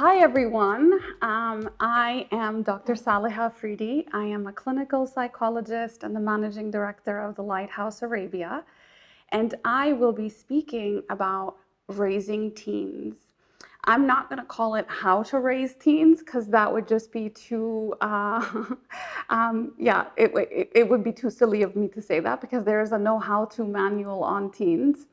Hi everyone, I am Dr. Saliha Afridi. I am a clinical psychologist and the managing director of the Lighthouse Arabia, and I will be speaking about raising teens. I'm not going to call it how to raise teens because that would just be too, it would be too silly of me to say that because there is a no how-to manual on teens.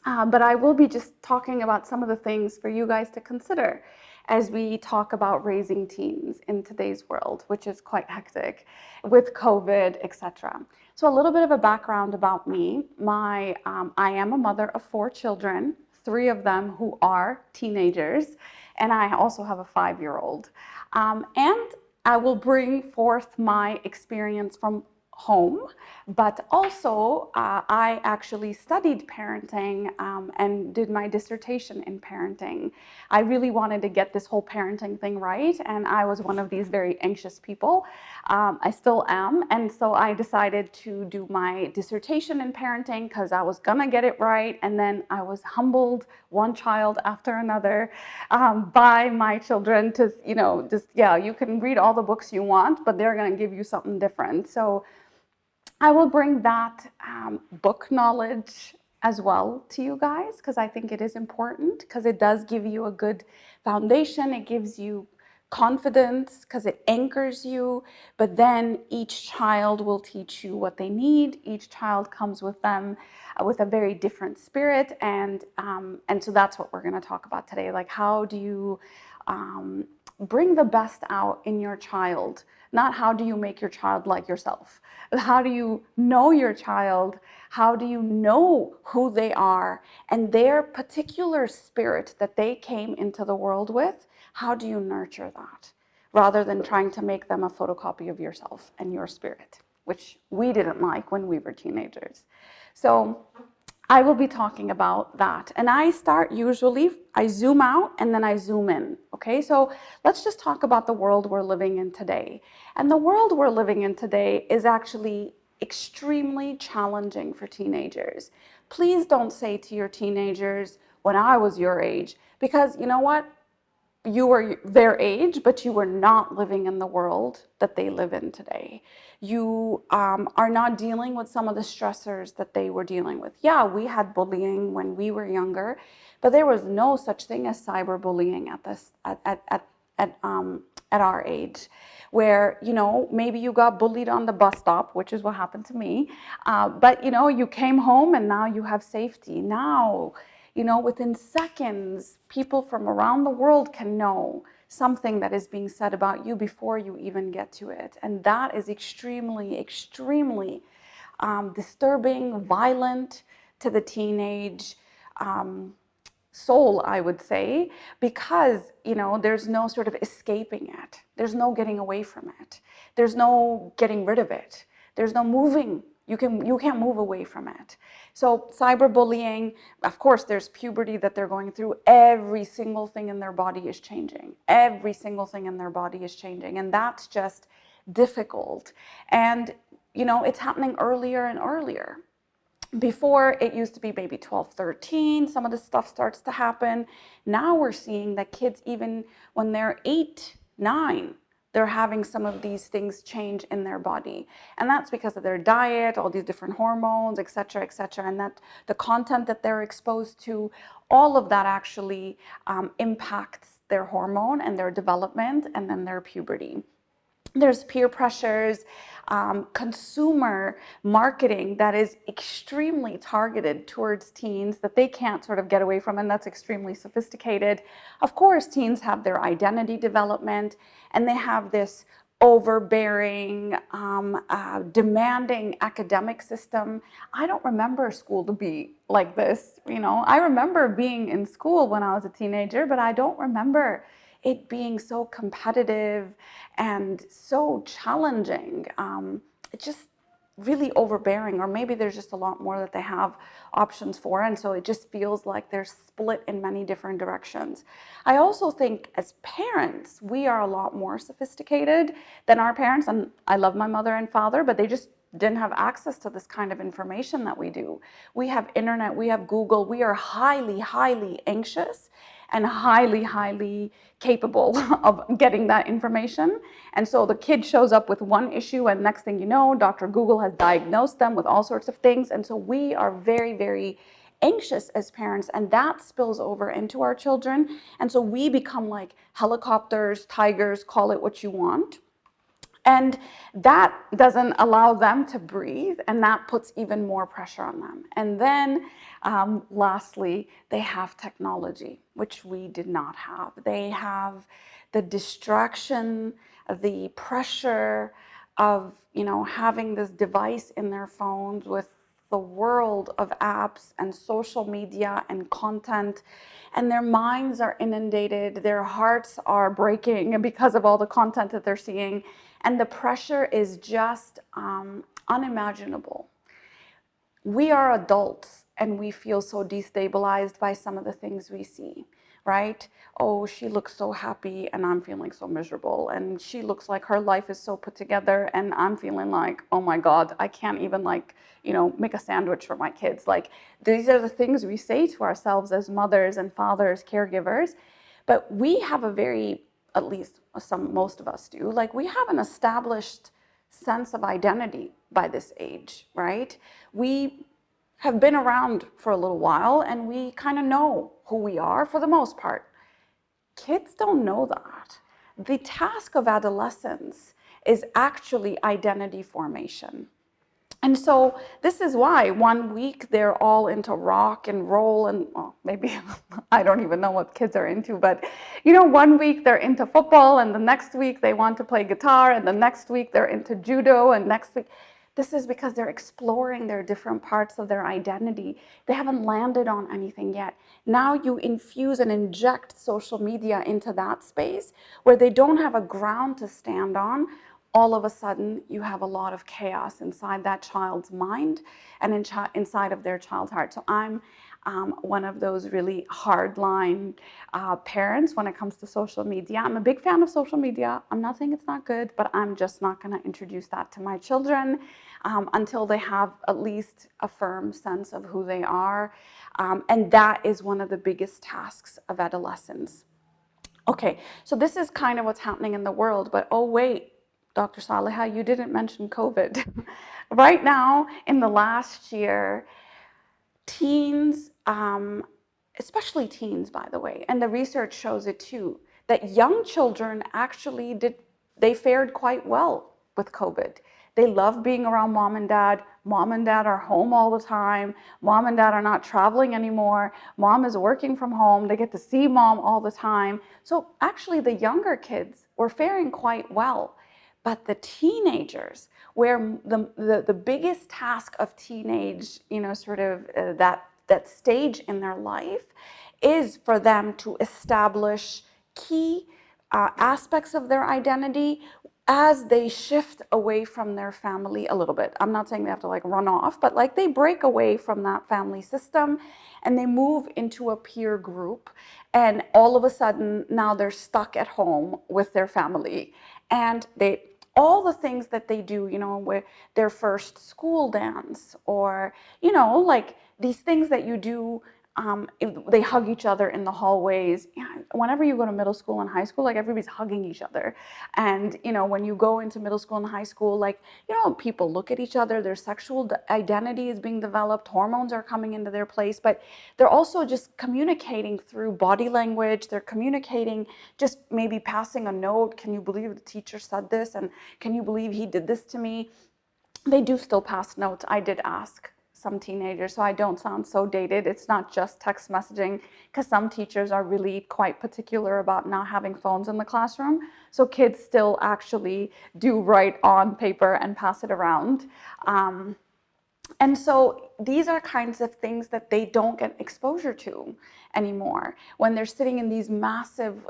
But I will be just talking about some of the things for you guys to consider as we talk about raising teens in today's world, which is quite hectic with COVID, etc. So a little bit of a background about me. I am a mother of 4 children, 3 of them who are teenagers, and I also have a 5-year-old. And I will bring forth my experience from home, but also I actually studied parenting and did my dissertation in parenting. I really wanted to get this whole parenting thing right, and I was one of these very anxious people. I still am, and so I decided to do my dissertation in parenting because I was gonna get it right, and then I was humbled one child after another by my children to, you can read all the books you want, but they're gonna give you something different. So I will bring that book knowledge as well to you guys because I think it is important because it does give you a good foundation. It gives you confidence because it anchors you, but then each child will teach you what they need. Each child comes with them with a very different spirit, and so that's what we're going to talk about today. Like, how do you bring the best out in your child? Not how do you make your child like yourself. How do you know your child? How do you know who they are and their particular spirit that they came into the world with? How do you nurture that rather than trying to make them a photocopy of yourself and your spirit, which we didn't like when we were teenagers. So I will be talking about that. And I zoom out and then I zoom in. Okay, so let's just talk about the world we're living in today. And the world we're living in today is actually extremely challenging for teenagers. Please don't say to your teenagers, when I was your age, because you know what? You were their age, but you were not living in the world that they live in today. You are not dealing with some of the stressors that they were dealing with. Yeah, we had bullying when we were younger, but there was no such thing as cyberbullying at our age, where maybe you got bullied on the bus stop, which is what happened to me, but you came home and now you have safety. Now, within seconds, people from around the world can know something that is being said about you before you even get to it. And that is extremely, extremely disturbing, violent to the teenage soul, I would say, because, there's no sort of escaping it. There's no getting away from it. There's no getting rid of it. There's no moving. You can't move away from it. So cyberbullying, of course, there's puberty that they're going through. Every single thing in their body is changing. Every single thing in their body is changing. And that's just difficult. And, it's happening earlier and earlier. Before, it used to be maybe 12, 13, some of the stuff starts to happen. Now we're seeing that kids, even when they're 8, 9, they're having some of these things change in their body. And that's because of their diet, all these different hormones, et cetera, and that the content that they're exposed to, all of that actually impacts their hormone and their development and then their puberty. There's peer pressures, consumer marketing that is extremely targeted towards teens that they can't sort of get away from, and that's extremely sophisticated. Of course, teens have their identity development, and they have this overbearing, demanding academic system. I don't remember school to be like this. I remember being in school when I was a teenager, but I don't remember it being so competitive and so challenging. It's just really overbearing, or maybe there's just a lot more that they have options for, and so it just feels like they're split in many different directions. I also think as parents, we are a lot more sophisticated than our parents, and I love my mother and father, but they just didn't have access to this kind of information that we do. We have internet, we have Google, we are highly, highly anxious. and highly capable of getting that information. And so the kid shows up with one issue, and next thing you know, Dr. Google has diagnosed them with all sorts of things. And so we are very anxious as parents, and that spills over into our children. And so we become like helicopters, tigers, call it what you want. And that doesn't allow them to breathe, and that puts even more pressure on them. And then lastly, they have technology, which we did not have. They have the distraction, the pressure of, having this device in their phones with the world of apps and social media and content, and their minds are inundated, their hearts are breaking because of all the content that they're seeing, and the pressure is just unimaginable. We are adults and we feel so destabilized by some of the things we see, right? Oh, she looks so happy and I'm feeling so miserable. And she looks like her life is so put together and I'm feeling like, oh my God, I can't even make a sandwich for my kids. Like, these are the things we say to ourselves as mothers and fathers, caregivers. But we have a very, at least most of us do, like we have an established sense of identity by this age, right? We have been around for a little while and we kind of know who we are for the most part. Kids don't know that. The task of adolescence is actually identity formation. And so this is why 1 week they're all into rock and roll and maybe I don't even know what kids are into, but 1 week they're into football and the next week they want to play guitar and the next week they're into judo and next week. This is because they're exploring their different parts of their identity. They haven't landed on anything yet. Now you infuse and inject social media into that space where they don't have a ground to stand on. All of a sudden, you have a lot of chaos inside that child's mind and inside of their child's heart. So I'm one of those really hardline parents when it comes to social media. I'm a big fan of social media. I'm not saying it's not good, but I'm just not going to introduce that to my children until they have at least a firm sense of who they are. And that is one of the biggest tasks of adolescence. Okay, so this is kind of what's happening in the world, but oh wait, Dr. Saliha, you didn't mention COVID. Right now, in the last year, teens, especially teens, by the way, and the research shows it too, that young children actually they fared quite well with COVID. They love being around mom and dad. Mom and dad are home all the time. Mom and dad are not traveling anymore. Mom is working from home. They get to see mom all the time. So actually the younger kids were faring quite well. But the teenagers, where the biggest task of teenage, that stage in their life is for them to establish key aspects of their identity as they shift away from their family a little bit. I'm not saying they have to run off, but they break away from that family system and they move into a peer group, and all of a sudden now they're stuck at home with their family. And all the things that they do, with their first school dance, or, these things that you do, they hug each other in the hallways. Whenever you go to middle school and high school, everybody's hugging each other. And, when you go into middle school and high school, people look at each other, their sexual identity is being developed, hormones are coming into their place, but they're also just communicating through body language. They're communicating, just maybe passing a note. Can you believe the teacher said this? And can you believe he did this to me? They do still pass notes. I did ask some teenagers, so I don't sound so dated. It's not just text messaging, because some teachers are really quite particular about not having phones in the classroom. So kids still actually do write on paper and pass it around. And so these are kinds of things that they don't get exposure to anymore when they're sitting in these massive,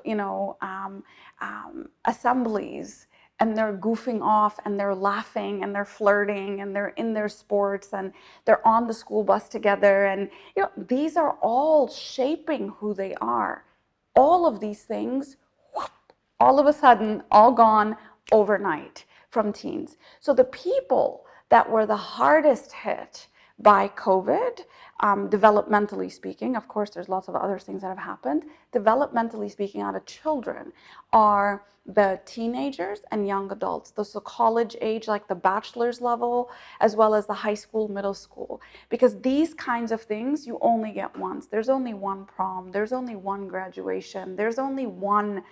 assemblies, and they're goofing off and they're laughing and they're flirting and they're in their sports and they're on the school bus together. And these are all shaping who they are. All of these things, all of a sudden, all gone overnight from teens. So the people that were the hardest hit by COVID developmentally speaking. Of course, there's lots of other things that have happened. Developmentally speaking, out of children are the teenagers and young adults, the college age, like the bachelor's level, as well as the high school, middle school. Because these kinds of things you only get once. There's only one prom, there's only one graduation, there's only one,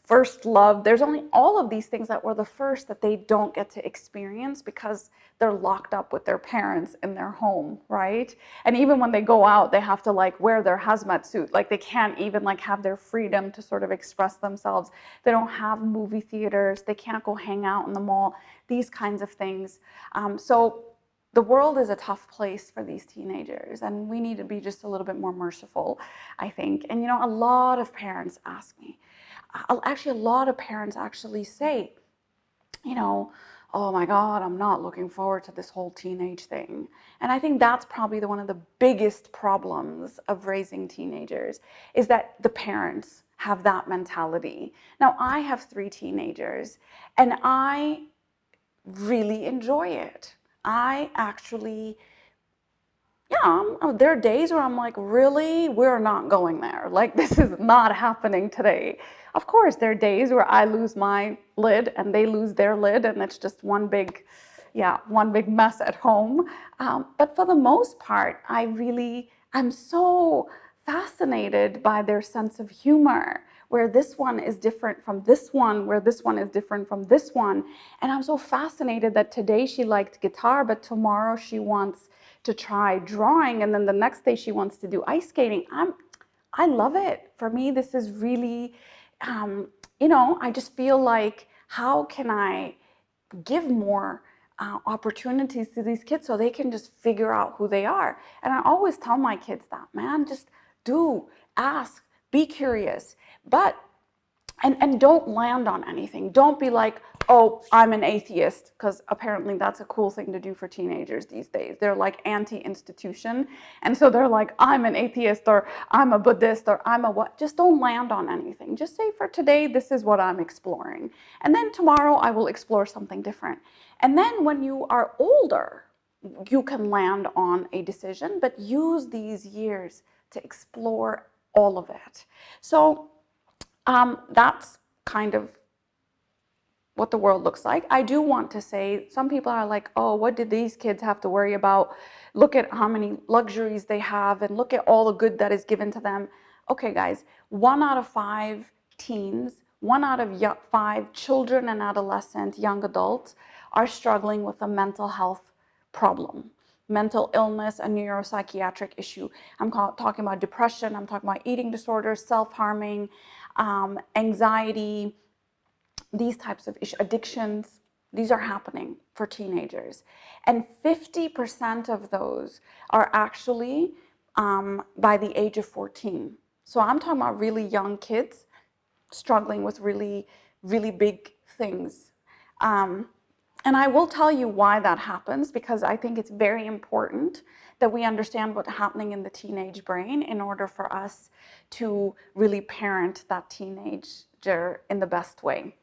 first love. There's only all of these things that were the first that they don't get to experience because they're locked up with their parents in their home, right? And even when they go out, they have to wear their hazmat suit. They can't even have their freedom to sort of express themselves. They don't have movie theaters. They can't go hang out in the mall, these kinds of things. So the world is a tough place for these teenagers, and we need to be just a little bit more merciful, I think. And a lot of parents ask me, actually a lot of parents actually say, oh my God, I'm not looking forward to this whole teenage thing. And I think that's probably one of the biggest problems of raising teenagers, is that the parents have that mentality. Now, I have 3 teenagers, and I really enjoy it. I actually, there are days where I'm like, really? We're not going there. This is not happening today. Of course, there are days where I lose my lid and they lose their lid, and it's just one big mess at home. But for the most part, I'm so fascinated by their sense of humor, where this one is different from this one, where this one is different from this one. And I'm so fascinated that today she liked guitar, but tomorrow she wants to try drawing, and then the next day she wants to do ice skating. I love it. For me, this is really, I just feel like, how can I give more opportunities to these kids so they can just figure out who they are? And I always tell my kids that, man, just do, ask, be curious, but and don't land on anything. Don't be like, oh, I'm an atheist, because apparently that's a cool thing to do for teenagers these days. They're anti-institution, and so they're like, I'm an atheist, or I'm a Buddhist, or I'm a what. Just don't land on anything. Just say, for today, this is what I'm exploring, and then tomorrow I will explore something different. And then when you are older, you can land on a decision, but use these years to explore all of it. So that's kind of what the world looks like. I do want to say, some people are like, oh, what did these kids have to worry about? Look at how many luxuries they have, and look at all the good that is given to them. Okay, guys, 1 out of 5 teens, 1 out of 5 children and adolescent young adults are struggling with a mental health problem. Mental illness, a neuropsychiatric issue. I'm talking about depression, I'm talking about eating disorders, self-harming, anxiety, these types of issues, addictions. These are happening for teenagers. And 50% of those are actually by the age of 14. So I'm talking about really young kids struggling with really, really big things. And I will tell you why that happens, because I think it's very important that we understand what's happening in the teenage brain in order for us to really parent that teenager in the best way.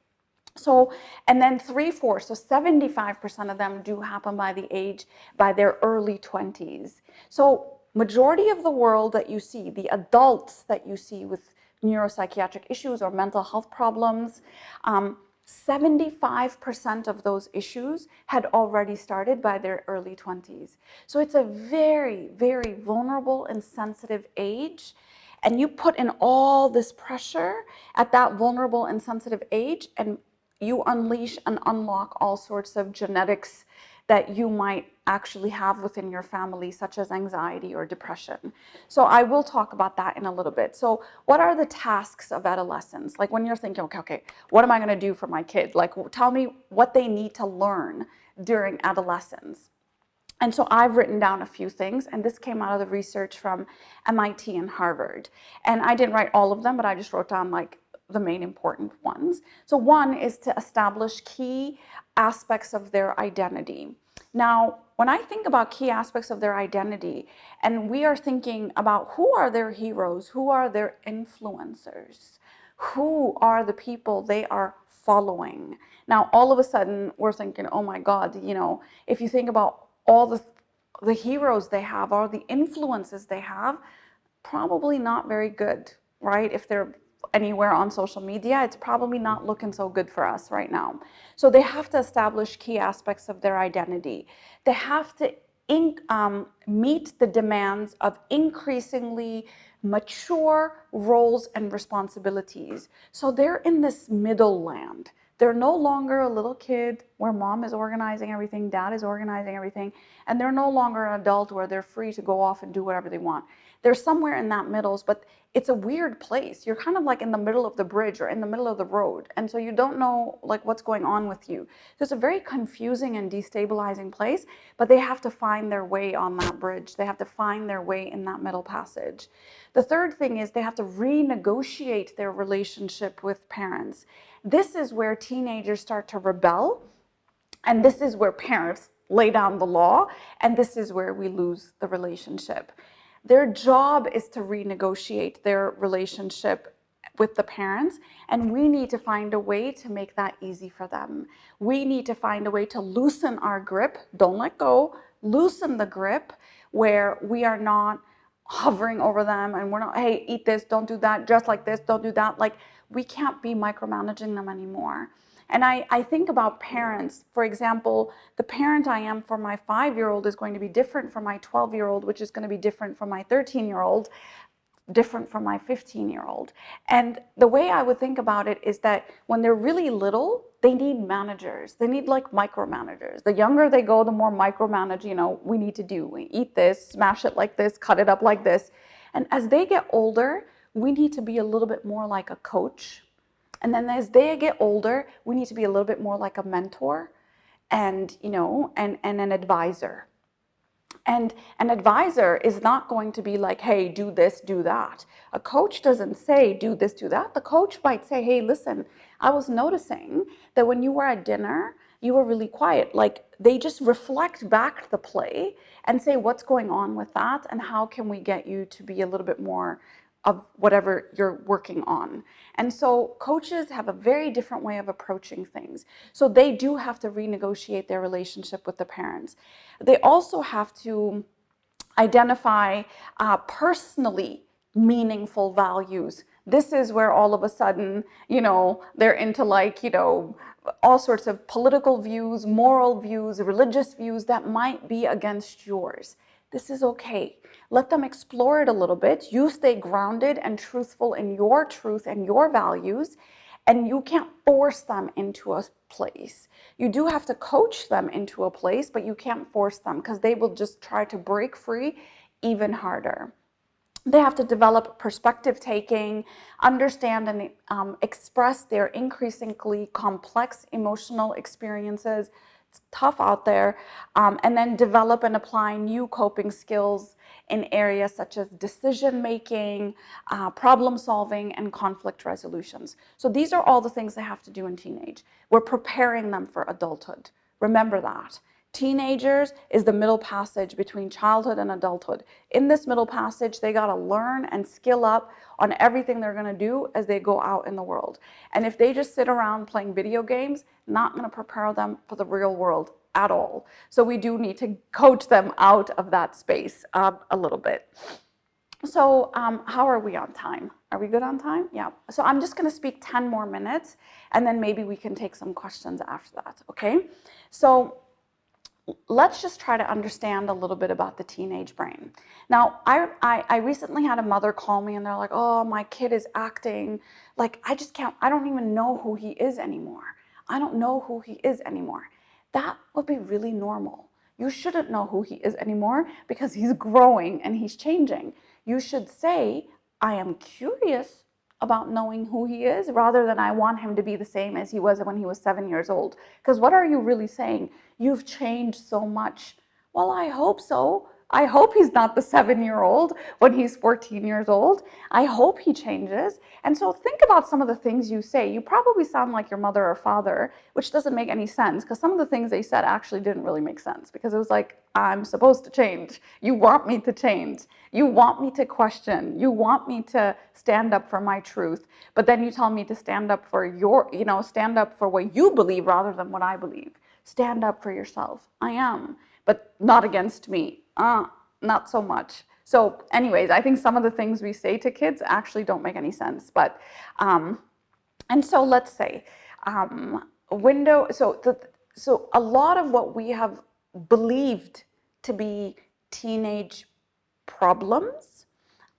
So, and then 3/4, so 75% of them do happen by their early 20s. So majority of the world that you see, the adults that you see with neuropsychiatric issues or mental health problems, 75% of those issues had already started by their early 20s. So it's a very, very vulnerable and sensitive age. And you put in all this pressure at that vulnerable and sensitive age, and you unleash and unlock all sorts of genetics that you might actually have within your family, such as anxiety or depression. So I will talk about that in a little bit. So what are the tasks of adolescence? When you're thinking, okay, what am I going to do for my kid? Tell me what they need to learn during adolescence. And so I've written down a few things, and this came out of the research from MIT and Harvard. And I didn't write all of them, but I just wrote down the main important ones. So one is to establish key aspects of their identity. Now, when I think about key aspects of their identity, and we are thinking about who are their heroes, who are their influencers, who are the people they are following. Now, all of a sudden, we're thinking, oh my God, if you think about all the the heroes they have or the influences they have, probably not very good, right? If they're anywhere on social media, it's probably not looking so good for us right now. So they have to establish key aspects of their identity. They have to meet the demands of increasingly mature roles and responsibilities. So they're in this middle land. They're no longer a little kid where mom is organizing everything, dad is organizing everything, and they're no longer an adult where they're free to go off and do whatever they want. They're somewhere in that middle, but it's a weird place. You're kind of like in the middle of the bridge or in the middle of the road, and so you don't know like what's going on with you. So it's a very confusing and destabilizing place, but they have to find their way on that bridge. They have to find their way in that middle passage. The third thing is they have to renegotiate their relationship with parents. This is where teenagers start to rebel, and this is where parents lay down the law, and this is where we lose the relationship. Their job is to renegotiate their relationship with the parents, and we need to find a way to make that easy for them. We need to find a way to loosen our grip, don't let go, loosen the grip where we are not hovering over them and we're not, hey, eat this, don't do that, dress like this, don't do that. Like, we can't be micromanaging them anymore. And I think about parents. For example, the parent I am for my 5-year-old is going to be different from my 12-year-old, which is going to be different from my 13-year-old, different from my 15-year-old. And the way I would think about it is that when they're really little, they need managers. They need like micromanagers. The younger they go, the more micromanage, we need to do. We eat this, smash it like this, cut it up like this. And as they get older, we need to be a little bit more like a coach. And then as they get older, we need to be a little bit more like a mentor and, and an advisor. And an advisor is not going to be like, hey, do this, do that. A coach doesn't say, do this, do that. The coach might say, hey, listen, I was noticing that when you were at dinner, you were really quiet. Like, they just reflect back the play and say, what's going on with that? And how can we get you to be a little bit more of whatever you're working on. And so coaches have a very different way of approaching things. So they do have to renegotiate their relationship with the parents. They also have to identify personally meaningful values. This is where all of a sudden, they're into like, all sorts of political views, moral views, religious views that might be against yours. This is okay. Let them explore it a little bit. You stay grounded and truthful in your truth and your values, and you can't force them into a place. You do have to coach them into a place, but you can't force them because they will just try to break free even harder. They have to develop perspective taking, understand and express their increasingly complex emotional experiences. It's tough out there. And then develop and apply new coping skills in areas such as decision making, problem solving, and conflict resolutions. So these are all the things they have to do in teenage. We're preparing them for adulthood. Remember that. Teenagers is the middle passage between childhood and adulthood. In this middle passage, they got to learn and skill up on everything they're going to do as they go out in the world. And if they just sit around playing video games, not going to prepare them for the real world at all. So we do need to coach them out of that space a little bit. So how are we on time? Are we good on time? Yeah. So I'm just going to speak 10 more minutes, and then maybe we can take some questions after that, okay? So let's just try to understand a little bit about the teenage brain. Now, I recently had a mother call me and they're like, oh, my kid is acting like I don't even know who he is anymore. I don't know who he is anymore. That would be really normal. You shouldn't know who he is anymore because he's growing and he's changing. You should say, I am curious about knowing who he is rather than I want him to be the same as he was when he was 7 years old. Because what are you really saying? You've changed so much. Well, I hope so. I hope he's not the 7-year-old when he's 14 years old. I hope he changes. And so think about some of the things you say. You probably sound like your mother or father, which doesn't make any sense because some of the things they said actually didn't really make sense because it was like, I'm supposed to change. You want me to change. You want me to question. You want me to stand up for my truth. But then you tell me to stand up for stand up for what you believe rather than what I believe. Stand up for yourself. I am, but not against me. not so much. So anyways, I think some of the things we say to kids actually don't make any sense. But, and so let's say, so a lot of what we have believed to be teenage problems,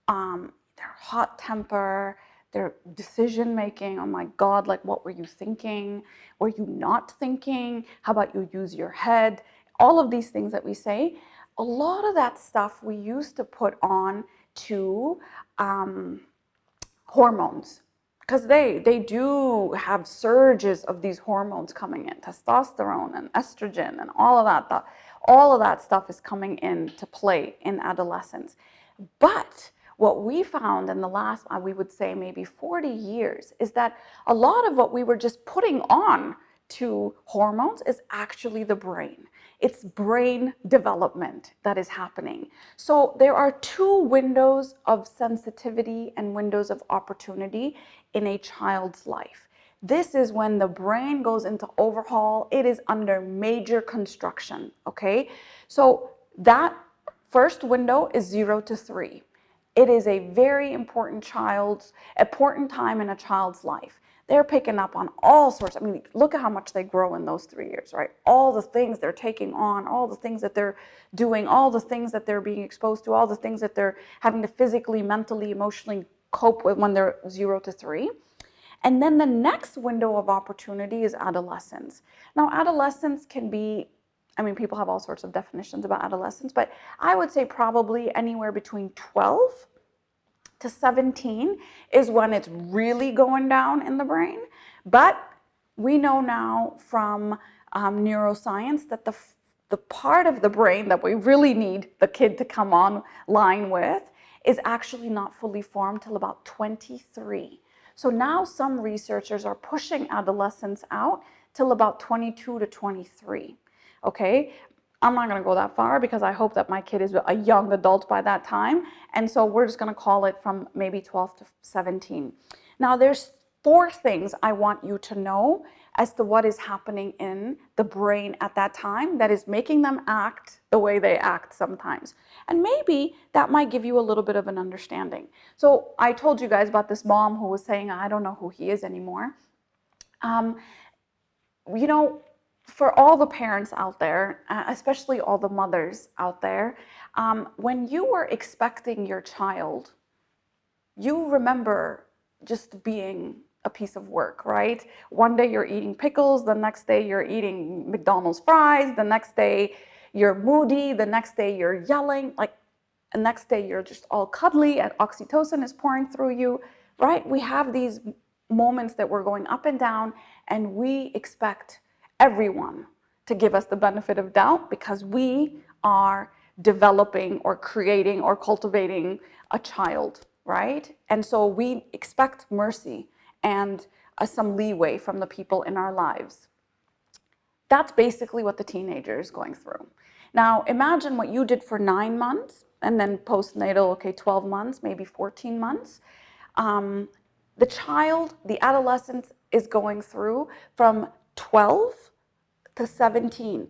their hot temper, their decision making, oh my God, like what were you thinking? Were you not thinking? How about you use your head? All of these things that we say, a lot of that stuff we used to put on to hormones, because they do have surges of these hormones coming in, testosterone and estrogen and all of that. All of that stuff is coming into play in adolescence. But what we found in the last, we would say maybe 40 years, is that a lot of what we were just putting on to hormones is actually the brain. It's brain development that is happening. So there are two windows of sensitivity and windows of opportunity in a child's life. This is when the brain goes into overhaul. It is under major construction, okay? So that first window is 0 to 3. It is a very important time in a child's life. They're picking up on all sorts. I mean, look at how much they grow in those 3 years, right? All the things they're taking on, all the things that they're doing, all the things that they're being exposed to, all the things that they're having to physically, mentally, emotionally cope with when they're 0 to 3. And then the next window of opportunity is adolescence. Now, adolescence can be, I mean, people have all sorts of definitions about adolescence, but I would say probably anywhere between 12 to 17 is when it's really going down in the brain. But we know now from neuroscience that the part of the brain that we really need the kid to come online with is actually not fully formed till about 23. So now some researchers are pushing adolescence out till about 22 to 23. Okay, I'm not going to go that far because I hope that my kid is a young adult by that time. And so we're just going to call it from maybe 12 to 17. Now there's 4 things I want you to know as to what is happening in the brain at that time that is making them act the way they act sometimes. And maybe that might give you a little bit of an understanding. So I told you guys about this mom who was saying, I don't know who he is anymore. You know, for all the parents out there, especially all the mothers out there, when you were expecting your child, you remember just being a piece of work, right? One day you're eating pickles, the next day you're eating McDonald's fries, the next day you're moody, the next day you're yelling, like the next day you're just all cuddly and oxytocin is pouring through you, right? We have these moments that we're going up and down, and we expect everyone to give us the benefit of doubt because we are developing or creating or cultivating a child, right? And so we expect mercy and some leeway from the people in our lives. That's basically what the teenager is going through. Now, imagine what you did for 9 months and then postnatal, okay, 12 months, maybe 14 months. The child, the adolescent is going through from 12 to 17.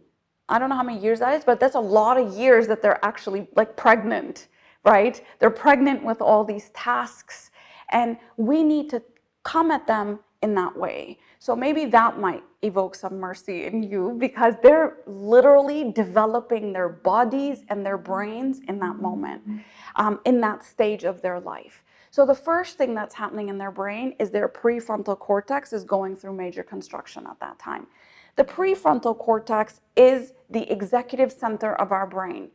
I don't know how many years that is, but that's a lot of years that they're actually like pregnant, right? They're pregnant with all these tasks, and we need to come at them in that way. So maybe that might evoke some mercy in you because they're literally developing their bodies and their brains in that moment, in that stage of their life. So the first thing that's happening in their brain is their prefrontal cortex is going through major construction at that time. The prefrontal cortex is the executive center of our brain.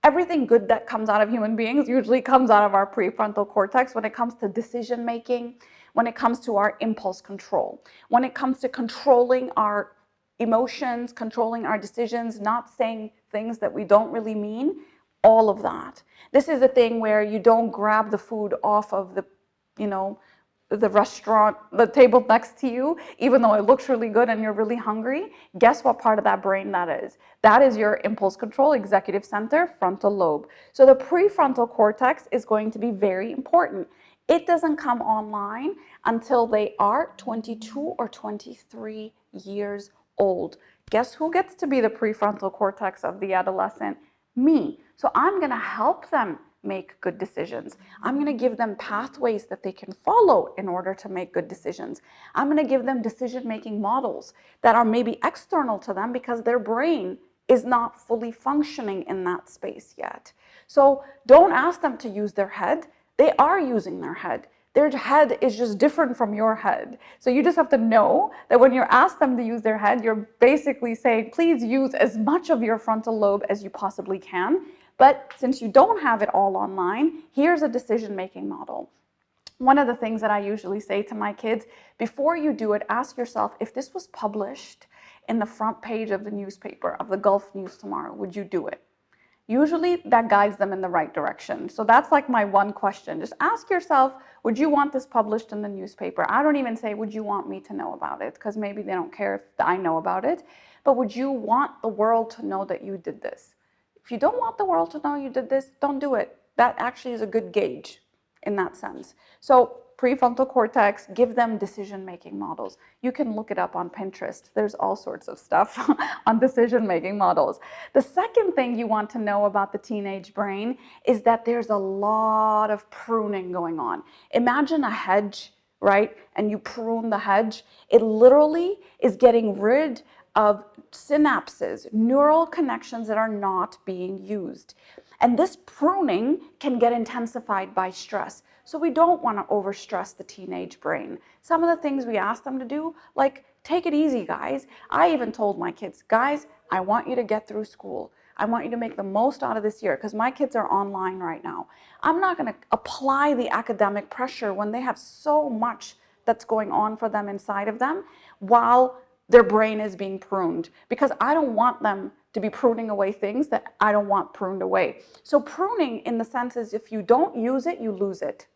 Everything good that comes out of human beings usually comes out of our prefrontal cortex when it comes to decision making, when it comes to our impulse control, when it comes to controlling our emotions, controlling our decisions, not saying things that we don't really mean, all of that. This is the thing where you don't grab the food off of the, the restaurant, the table next to you, even though it looks really good and you're really hungry. Guess what part of that brain that is? That is your impulse control, executive center, frontal lobe. So the prefrontal cortex is going to be very important. It doesn't come online until they are 22 or 23 years old. Guess who gets to be the prefrontal cortex of the adolescent? Me. So I'm going to help them make good decisions. I'm going to give them pathways that they can follow in order to make good decisions. I'm going to give them decision-making models that are maybe external to them because their brain is not fully functioning in that space yet. So don't ask them to use their head. They are using their head. Their head is just different from your head. So you just have to know that when you ask them to use their head, you're basically saying, please use as much of your frontal lobe as you possibly can. But since you don't have it all online, here's a decision-making model. One of the things that I usually say to my kids, before you do it, ask yourself, if this was published in the front page of the newspaper, of the Gulf News tomorrow, would you do it? Usually that guides them in the right direction. So that's like my one question. Just ask yourself, would you want this published in the newspaper? I don't even say, would you want me to know about it? Because maybe they don't care if I know about it. But would you want the world to know that you did this? If you don't want the world to know you did this, don't do it. That actually is a good gauge in that sense. So prefrontal cortex, give them decision-making models. You can look it up on Pinterest. There's all sorts of stuff on decision-making models. The second thing you want to know about the teenage brain is that there's a lot of pruning going on. Imagine a hedge, right? And you prune the hedge. It literally is getting rid of synapses, neural connections that are not being used. And this pruning can get intensified by stress. So we don't want to overstress the teenage brain. Some of the things we ask them to do, like, take it easy, guys. I even told my kids, guys, I want you to get through school. I want you to make the most out of this year because my kids are online right now. I'm not going to apply the academic pressure when they have so much that's going on for them inside of them while their brain is being pruned, because I don't want them to be pruning away things that I don't want pruned away. So pruning, in the sense, is if you don't use it, you lose it.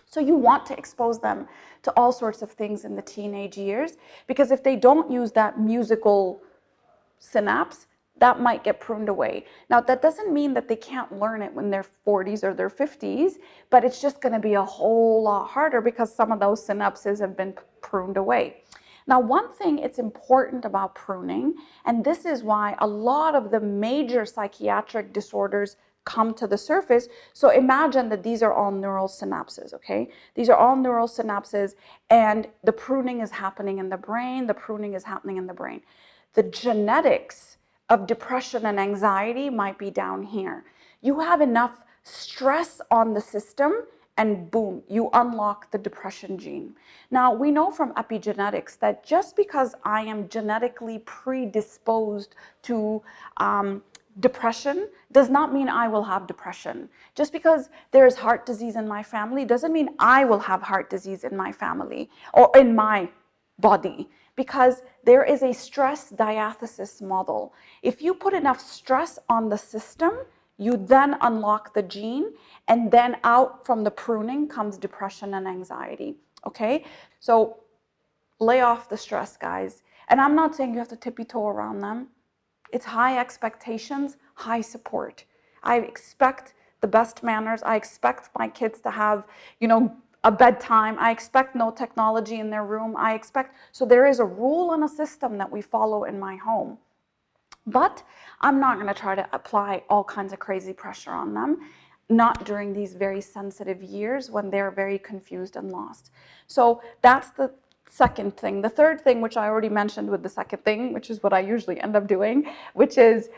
So you want to expose them to all sorts of things in the teenage years, because if they don't use that musical synapse, that might get pruned away. Now, that doesn't mean that they can't learn it when they're 40s or their 50s, but it's just going to be a whole lot harder because some of those synapses have been pruned away. Now, one thing it's important about pruning, and this is why a lot of the major psychiatric disorders come to the surface. So imagine that these are all neural synapses, okay? These are all neural synapses, and the pruning is happening in the brain. The pruning is happening in the brain. The genetics of depression and anxiety might be down here. You have enough stress on the system, and boom, you unlock the depression gene. Now, we know from epigenetics that just because I am genetically predisposed to depression does not mean I will have depression. Just because there is heart disease in my family doesn't mean I will have heart disease in my family or in my body, because there is a stress diathesis model. If you put enough stress on the system, you then unlock the gene, and then out from the pruning comes depression and anxiety, okay? So lay off the stress, guys. And I'm not saying you have to tippy-toe around them. It's high expectations, high support. I expect the best manners. I expect my kids to have, a bedtime. I expect no technology in their room. So there is a rule and a system that we follow in my home. But I'm not going to try to apply all kinds of crazy pressure on them, not during these very sensitive years when they're very confused and lost. So that's the second thing. The third thing, which I already mentioned with the second thing, which is what I usually end up doing, which is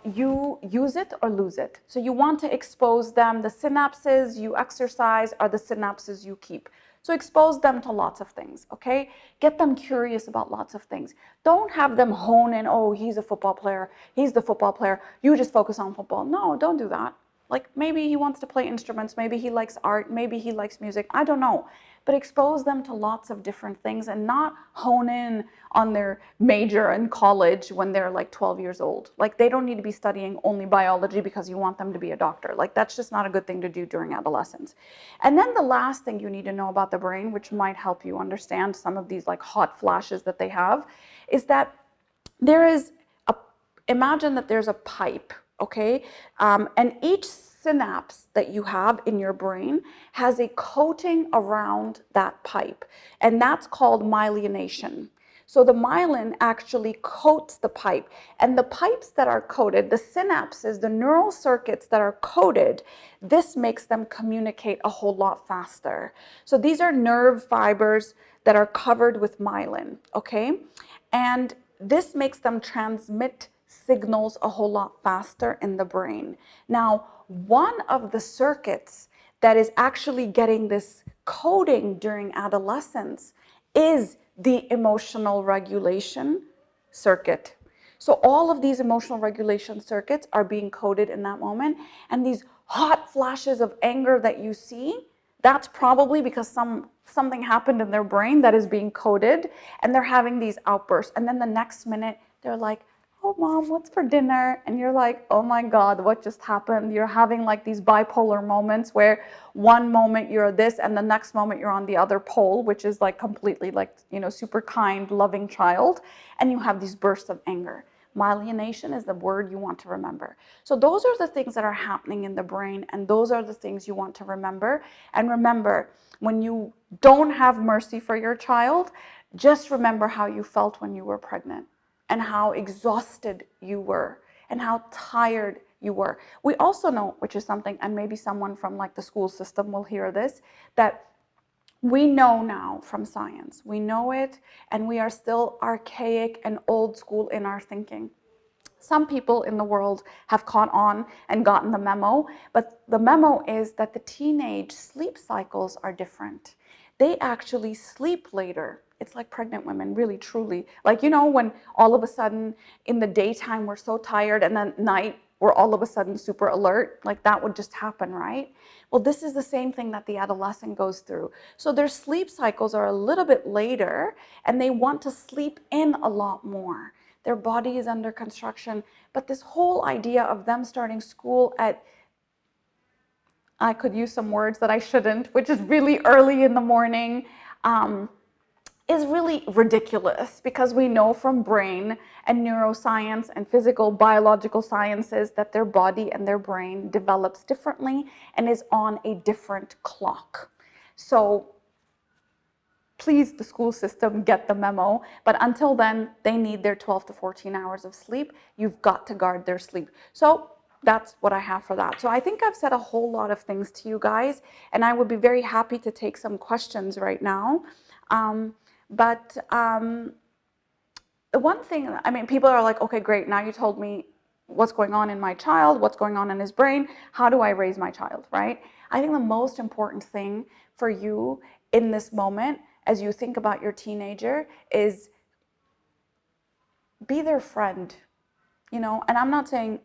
you use it or lose it. So you want to expose them. The synapses you exercise are the synapses you keep. So expose them to lots of things, okay? Get them curious about lots of things. Don't have them hone in, oh, he's a football player, he's the football player, you just focus on football. No, don't do that. Like, maybe he wants to play instruments, maybe he likes art, maybe he likes music, I don't know. But expose them to lots of different things and not hone in on their major in college when they're like 12 years old. Like, they don't need to be studying only biology because you want them to be a doctor. Like, that's just not a good thing to do during adolescence. And then the last thing you need to know about the brain, which might help you understand some of these like hot flashes that they have, is that imagine that there's a pipe, okay? And each synapse that you have in your brain has a coating around that pipe, and that's called myelination. So the myelin actually coats the pipe, and the pipes that are coated, the synapses, the neural circuits that are coated, this makes them communicate a whole lot faster. So these are nerve fibers that are covered with myelin, okay? And this makes them transmit signals a whole lot faster in the brain. Now, one of the circuits that is actually getting this coding during adolescence is the emotional regulation circuit. So all of these emotional regulation circuits are being coded in that moment, and these hot flashes of anger that you see, that's probably because something happened in their brain that is being coded, and they're having these outbursts. And then the next minute, they're like, oh, mom, what's for dinner? And you're like, oh my God, what just happened? You're having like these bipolar moments where one moment you're this and the next moment you're on the other pole, which is like completely like, super kind, loving child. And you have these bursts of anger. Myelination is the word you want to remember. So those are the things that are happening in the brain, and those are the things you want to remember. And remember, when you don't have mercy for your child, just remember how you felt when you were pregnant, and how exhausted you were, and how tired you were. We also know, which is something, and maybe someone from like the school system will hear this, that we know now from science, we know it, and we are still archaic and old school in our thinking. Some people in the world have caught on and gotten the memo, but the memo is that the teenage sleep cycles are different. They actually sleep later. It's like pregnant women, really, truly. Like, when all of a sudden in the daytime we're so tired, and then at night we're all of a sudden super alert, like that would just happen, right? Well, this is the same thing that the adolescent goes through. So their sleep cycles are a little bit later, and they want to sleep in a lot more. Their body is under construction, but this whole idea of them starting school at, I could use some words that I shouldn't, which is really early in the morning, is really ridiculous, because we know from brain and neuroscience and physical biological sciences that their body and their brain develops differently and is on a different clock. So please, the school system, get the memo. But until then, they need their 12 to 14 hours of sleep. You've got to guard their sleep. So that's what I have for that. So I think I've said a whole lot of things to you guys, and I would be very happy to take some questions right now. The one thing, people are like, okay, great, now you told me what's going on in my child, what's going on in his brain, how do I raise my child, right? I think the most important thing for you in this moment, as you think about your teenager, is be their friend, and I'm not saying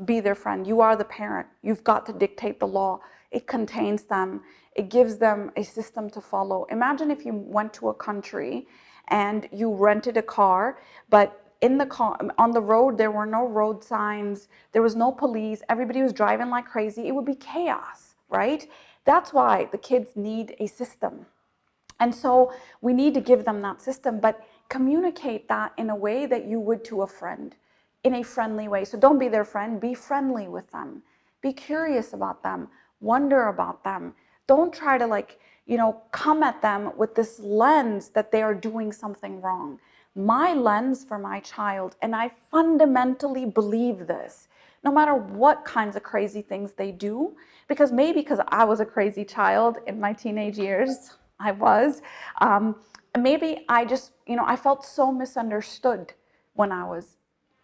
be their friend. You are the parent. You've got to dictate the law. It contains them. It gives them a system to follow. Imagine if you went to a country and you rented a car, but in the car, on the road, there were no road signs, there was no police, everybody was driving like crazy. It would be chaos, right? That's why the kids need a system. And so we need to give them that system, but communicate that in a way that you would to a friend, in a friendly way. So don't be their friend, be friendly with them. Be curious about them, wonder about them. Don't try to come at them with this lens that they are doing something wrong. My lens for my child, and I fundamentally believe this, no matter what kinds of crazy things they do, because I was a crazy child in my teenage years, I was, maybe I just, I felt so misunderstood when I was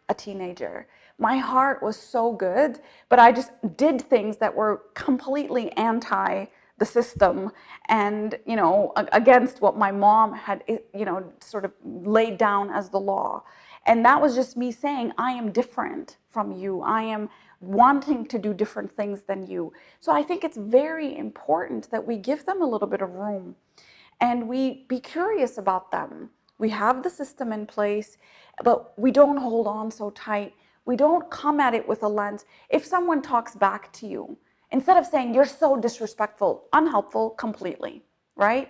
a teenager. My heart was so good, but I just did things that were completely anti the system and, against what my mom had, sort of laid down as the law. And that was just me saying, I am different from you. I am wanting to do different things than you. So I think it's very important that we give them a little bit of room and we be curious about them. We have the system in place, but we don't hold on so tight. We don't come at it with a lens. If someone talks back to you, instead of saying, you're so disrespectful, unhelpful completely, right?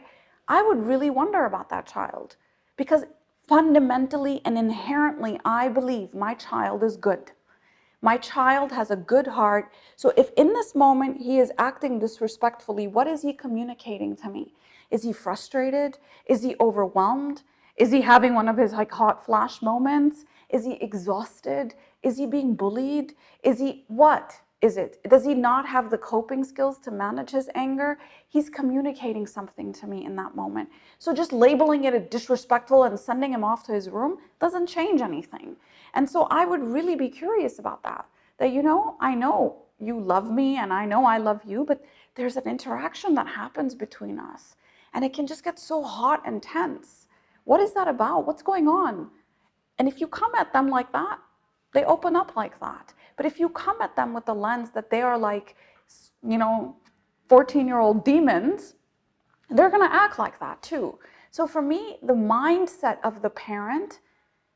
I would really wonder about that child, because fundamentally and inherently, I believe my child is good. My child has a good heart. So if in this moment he is acting disrespectfully, what is he communicating to me? Is he frustrated? Is he overwhelmed? Is he having one of his like hot flash moments? Is he exhausted? Is he being bullied? Is he, what is it? Does he not have the coping skills to manage his anger? He's communicating something to me in that moment. So just labeling it as disrespectful and sending him off to his room doesn't change anything. And so I would really be curious about that. That, you know, I know you love me and I know I love you, but there's an interaction that happens between us. And it can just get so hot and tense. What is that about? What's going on? And if you come at them like that, they open up like that. But if you come at them with the lens that they are like, you know, 14-year-old demons, they're going to act like that too. So for me, the mindset of the parent,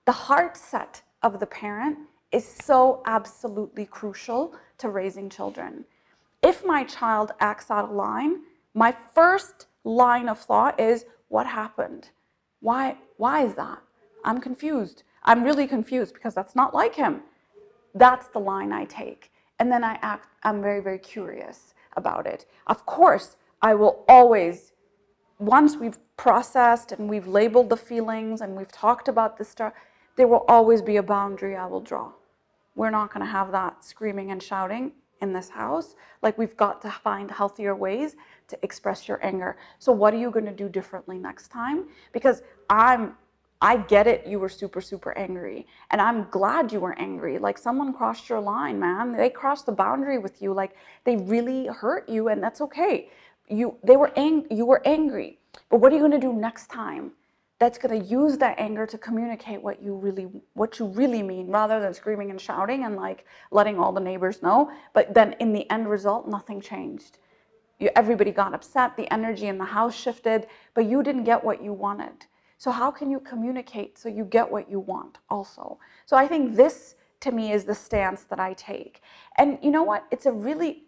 the heart set of the parent is so absolutely crucial to raising children. If my child acts out of line, my first line of thought is, what happened? Why is that? I'm confused. I'm really confused because that's not like him. That's the line I take. And then I'm very, very curious about it. Of course, I will always, once we've processed and we've labeled the feelings and we've talked about this stuff, there will always be a boundary I will draw. We're not going to have that screaming and shouting in this house. Like, we've got to find healthier ways to express your anger. So what are you going to do differently next time? Because I get it, you were super, super angry. And I'm glad you were angry. Like, someone crossed your line, man. They crossed the boundary with you. Like, they really hurt you, and that's okay. You were angry. But what are you going to do next time that's going to use that anger to communicate what you really mean, rather than screaming and shouting and like letting all the neighbors know? But then in the end result, nothing changed. Everybody got upset, the energy in the house shifted, but you didn't get what you wanted. So how can you communicate so you get what you want also? So I think this, to me, is the stance that I take. And you know what? It's really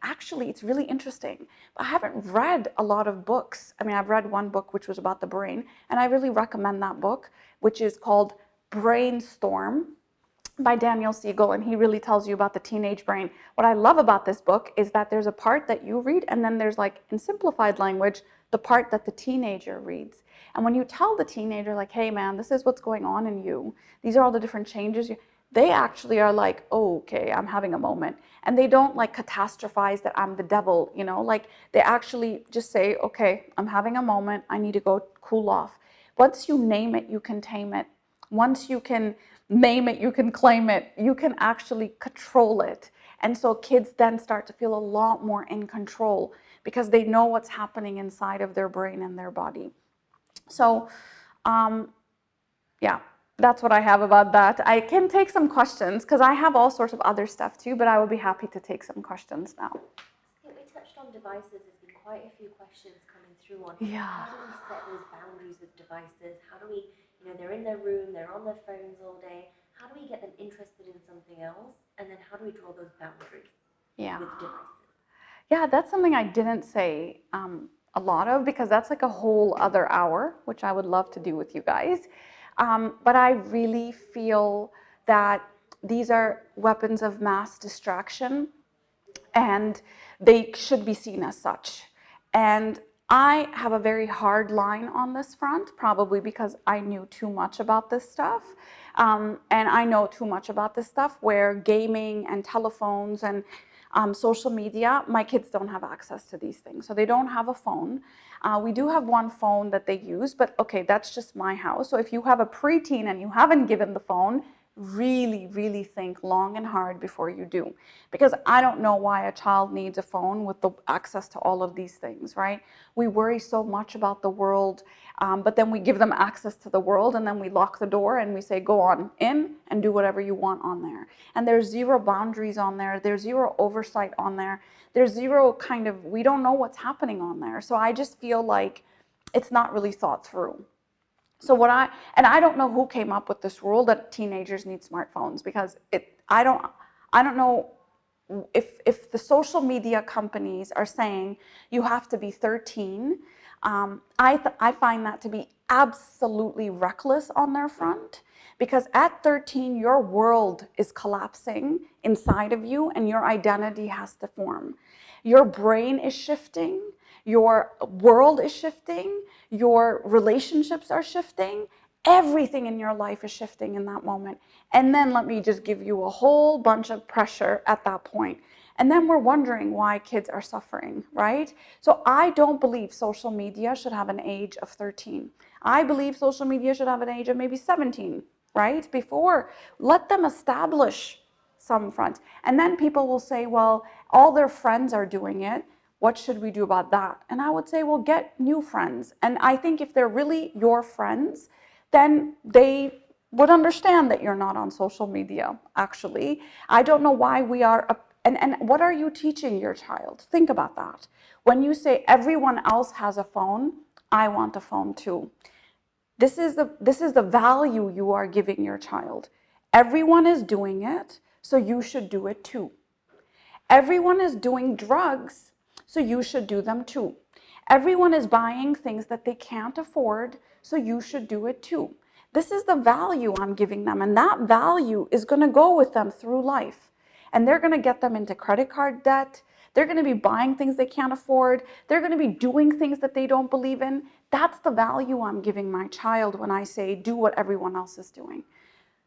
interesting. I haven't read a lot of books. I mean, I've read one book which was about the brain, and I really recommend that book, which is called Brainstorm by Daniel Siegel, and he really tells you about the teenage brain. What I love about this book is that there's a part that you read, and then there's, like, in simplified language, the part that the teenager reads. And when you tell the teenager, like, hey man, this is what's going on in you, these are all the different changes, they actually are like, oh, okay, I'm having a moment. And they don't like catastrophize that I'm the devil, you know, like they actually just say, okay, I'm having a moment, I need to go cool off. Once you name it, you can tame it. Once you can name it, you can claim it, you can actually control it. And so kids then start to feel a lot more in control because they know what's happening inside of their brain and their body. So, yeah, that's what I have about that. I can take some questions because I have all sorts of other stuff too, but I will be happy to take some questions now. I think we touched on devices. There's been quite a few questions coming through on how do we set those boundaries with devices? How do we, you know, they're in their room, they're on their phones all day. How do we get them interested in something else? And then how do we draw those boundaries with devices? Yeah, that's something I didn't say a lot of, because that's like a whole other hour, which I would love to do with you guys. But I really feel that these are weapons of mass distraction, and they should be seen as such. And I have a very hard line on this front, probably because I knew too much about this stuff. And I know too much about this stuff where gaming and telephones and social media, my kids don't have access to these things. So they don't have a phone. We do have one phone that they use, but okay, that's just my house. So if you have a preteen and you haven't given the phone, really, really think long and hard before you do. Because I don't know why a child needs a phone with the access to all of these things, right? We worry so much about the world, but then we give them access to the world and then we lock the door and we say, go on in and do whatever you want on there. And there's zero boundaries on there. There's zero oversight on there. There's zero kind of, we don't know what's happening on there. So I just feel like it's not really thought through. So I don't know who came up with this rule that teenagers need smartphones, because I don't know if the social media companies are saying you have to be 13. I find that to be absolutely reckless on their front, because at 13 your world is collapsing inside of you and your identity has to form. Your brain is shifting. Your world is shifting, your relationships are shifting, Everything in your life is shifting in that moment. And then let me just give you a whole bunch of pressure at that point. And then we're wondering why kids are suffering, right? So I don't believe social media should have an age of 13. I believe social media should have an age of maybe 17, right? Before, let them establish some front. And then people will say, well, all their friends are doing it. What should we do about that? And I would say, well, get new friends. And I think if they're really your friends, then they would understand that you're not on social media, actually. I don't know why we are, and what are you teaching your child? Think about that. When you say everyone else has a phone, I want a phone too. This is the value you are giving your child. Everyone is doing it, so you should do it too. Everyone is doing drugs, so you should do them too. Everyone is buying things that they can't afford, so you should do it too. This is the value I'm giving them, and that value is going to go with them through life. And they're going to get them into credit card debt. They're going to be buying things they can't afford. They're going to be doing things that they don't believe in. That's the value I'm giving my child when I say, do what everyone else is doing.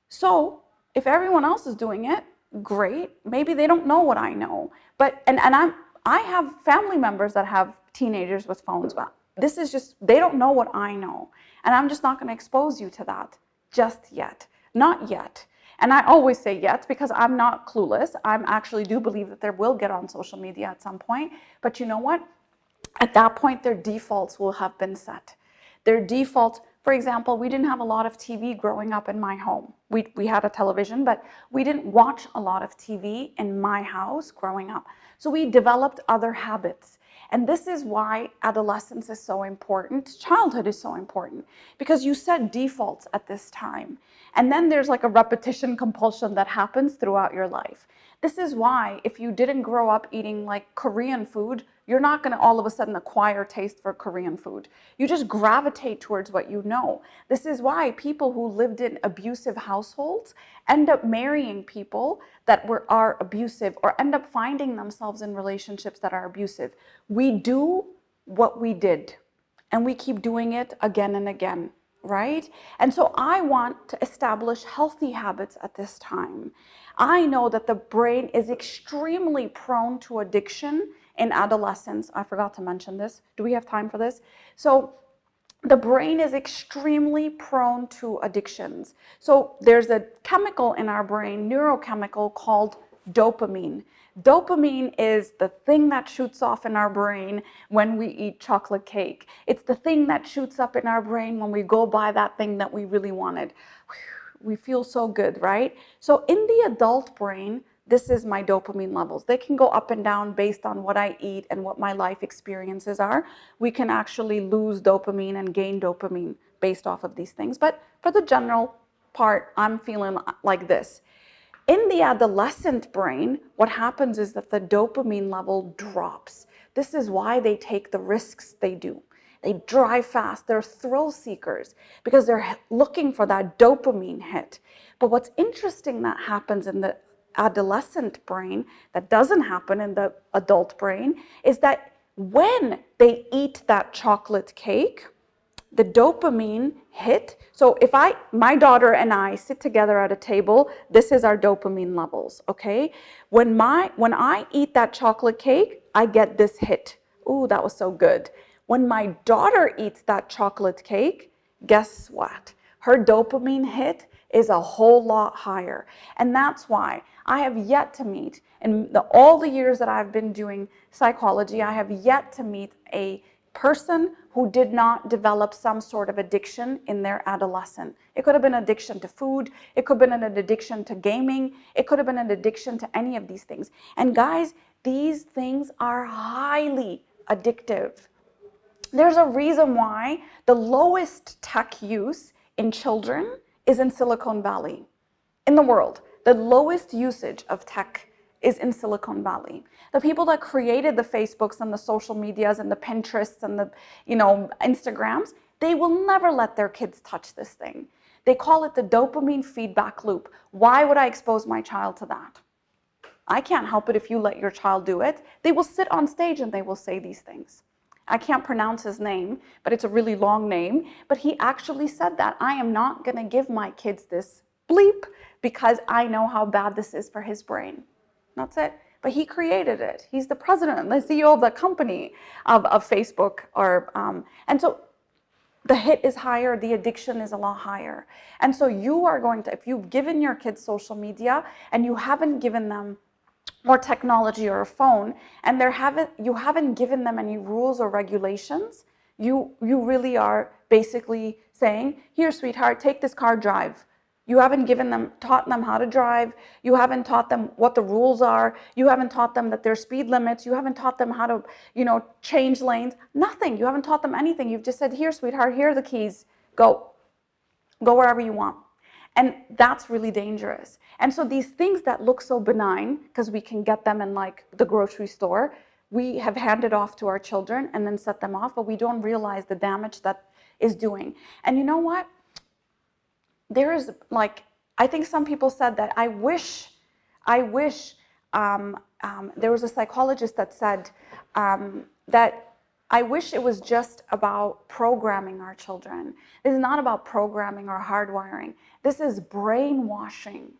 So if everyone else is doing it, great. Maybe they don't know what I know. But I have family members that have teenagers with phones. But this is just, they don't know what I know. And I'm just not going to expose you to that just yet. Not yet. And I always say yet because I'm not clueless. I actually do believe that they will get on social media at some point. But you know what? At that point, their defaults will have been set. Their default, for example, we didn't have a lot of TV growing up in my home. We had a television, but we didn't watch a lot of TV in my house growing up. So we developed other habits. And this is why adolescence is so important. Childhood is so important because you set defaults at this time. And then there's like a repetition compulsion that happens throughout your life. This is why if you didn't grow up eating like Korean food, you're not going to all of a sudden acquire taste for Korean food. You just gravitate towards what you know. This is why people who lived in abusive households end up marrying people that are abusive or end up finding themselves in relationships that are abusive. We do what we did and we keep doing it again and again, right? And so I want to establish healthy habits at this time. I know that the brain is extremely prone to addiction in adolescence. I forgot to mention this. Do we have time for this? So the brain is extremely prone to addictions. So there's a chemical in our brain, neurochemical, called dopamine. Dopamine is the thing that shoots off in our brain when we eat chocolate cake. It's the thing that shoots up in our brain when we go buy that thing that we really wanted. We feel so good, right? So in the adult brain, this is my dopamine levels. They can go up and down based on what I eat and what my life experiences are. We can actually lose dopamine and gain dopamine based off of these things. But for the general part, I'm feeling like this. In the adolescent brain, what happens is that the dopamine level drops. This is why they take the risks they do. They drive fast, they're thrill seekers because they're looking for that dopamine hit. But what's interesting that happens in the adolescent brain that doesn't happen in the adult brain is that when they eat that chocolate cake, the dopamine hit. So if my daughter and I sit together at a table, this is our dopamine levels, okay? When I eat that chocolate cake, I get this hit. Ooh, that was so good. When my daughter eats that chocolate cake, guess what? Her dopamine hit is a whole lot higher. And that's why I have yet to meet, in all the years that I've been doing psychology, I have yet to meet a person who did not develop some sort of addiction in their adolescent. It could have been addiction to food. It could have been an addiction to gaming. It could have been an addiction to any of these things. And guys, these things are highly addictive. There's a reason why the lowest tech use in children is in Silicon Valley. In the world, the lowest usage of tech is in Silicon Valley. The people that created the Facebooks and the social medias and the Pinterests and the, Instagrams, they will never let their kids touch this thing. They call it the dopamine feedback loop. Why would I expose my child to that? I can't help it if you let your child do it. They will sit on stage and they will say these things. I can't pronounce his name, but it's a really long name. But he actually said that I am not going to give my kids this bleep because I know how bad this is for his brain. That's it. But he created it. He's the president, the CEO of the company of Facebook. And so the hit is higher, the addiction is a lot higher. And so you are going to, if you've given your kids social media and you haven't given them more technology or a phone, and you haven't given them any rules or regulations, you really are basically saying, here, sweetheart, take this car, drive. You haven't taught them how to drive. You haven't taught them what the rules are. You haven't taught them that there's speed limits. You haven't taught them how to, change lanes. Nothing. You haven't taught them anything. You've just said, here, sweetheart, here are the keys. Go. Go wherever you want. And that's really dangerous. And so these things that look so benign, because we can get them in like the grocery store, we have handed off to our children and then set them off, but we don't realize the damage that is doing. And you know what? There is I think some people said that I wish there was a psychologist that said that I wish it was just about programming our children. This is not about programming or hardwiring. This is brainwashing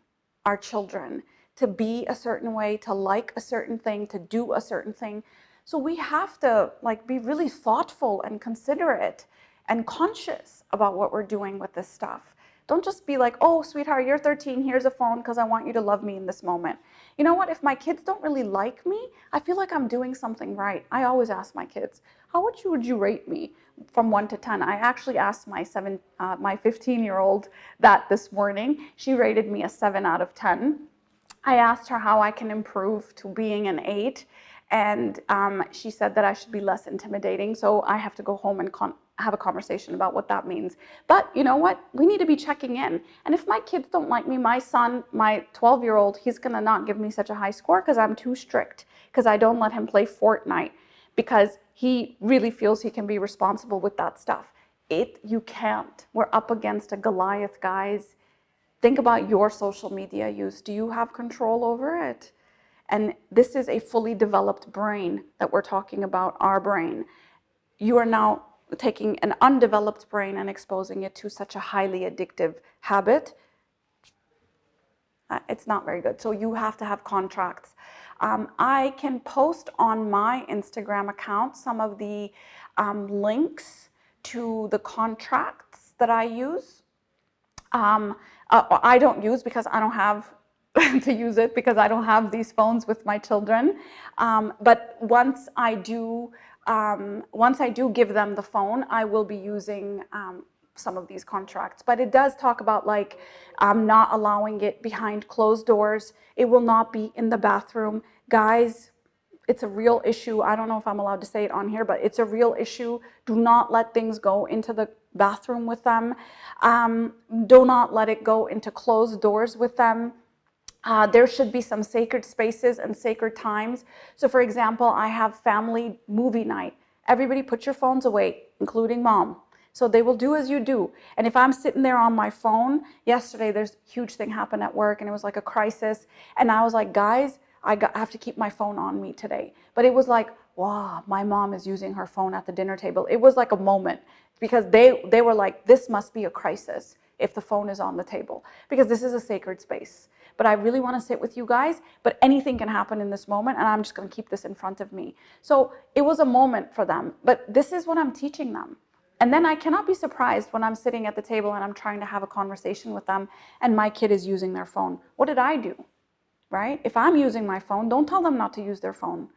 our children to be a certain way, to like a certain thing, to do a certain thing. So we have to be really thoughtful and considerate and conscious about what we're doing with this stuff. Don't just be like, oh, sweetheart, you're 13, here's a phone because I want you to love me in this moment. You know what? If my kids don't really like me, I feel like I'm doing something right. I always ask my kids, how would you rate me from 1 to 10? I actually asked my 15-year-old that this morning. She rated me a 7 out of 10. I asked her how I can improve to being an 8. And she said that I should be less intimidating. So I have to go home and have a conversation about what that means. But you know what? We need to be checking in. And if my kids don't like me, my son, my 12-year-old, he's going to not give me such a high score because I'm too strict, because I don't let him play Fortnite, because he really feels he can be responsible with that stuff. You can't. We're up against a Goliath, guys. Think about your social media use. Do you have control over it? And this is a fully developed brain that we're talking about, our brain. You are now taking an undeveloped brain and exposing it to such a highly addictive habit. It's not very good. So you have to have contracts. I can post on my Instagram account some of the links to the contracts that I use. I don't use because I don't have to use it, because I don't have these phones with my children. But once I do give them the phone, I will be using some of these contracts. But it does talk about not allowing it behind closed doors. It will not be in the bathroom. Guys, it's a real issue. I don't know if I'm allowed to say it on here, but it's a real issue. Do not let things go into the bathroom with them. Do not let it go into closed doors with them. There should be some sacred spaces and sacred times. So for example, I have family movie night. Everybody put your phones away, including mom. So they will do as you do. And if I'm sitting there on my phone, yesterday there's a huge thing happened at work and it was like a crisis. And I was like, guys, I have to keep my phone on me today. But it was like, wow, my mom is using her phone at the dinner table. It was like a moment, because they were like, this must be a crisis if the phone is on the table, because this is a sacred space. But I really want to sit with you guys, but anything can happen in this moment, and I'm just going to keep this in front of me. So it was a moment for them, but this is what I'm teaching them. And then I cannot be surprised when I'm sitting at the table and I'm trying to have a conversation with them and my kid is using their phone. What did I do, right? If I'm using my phone, don't tell them not to use their phone.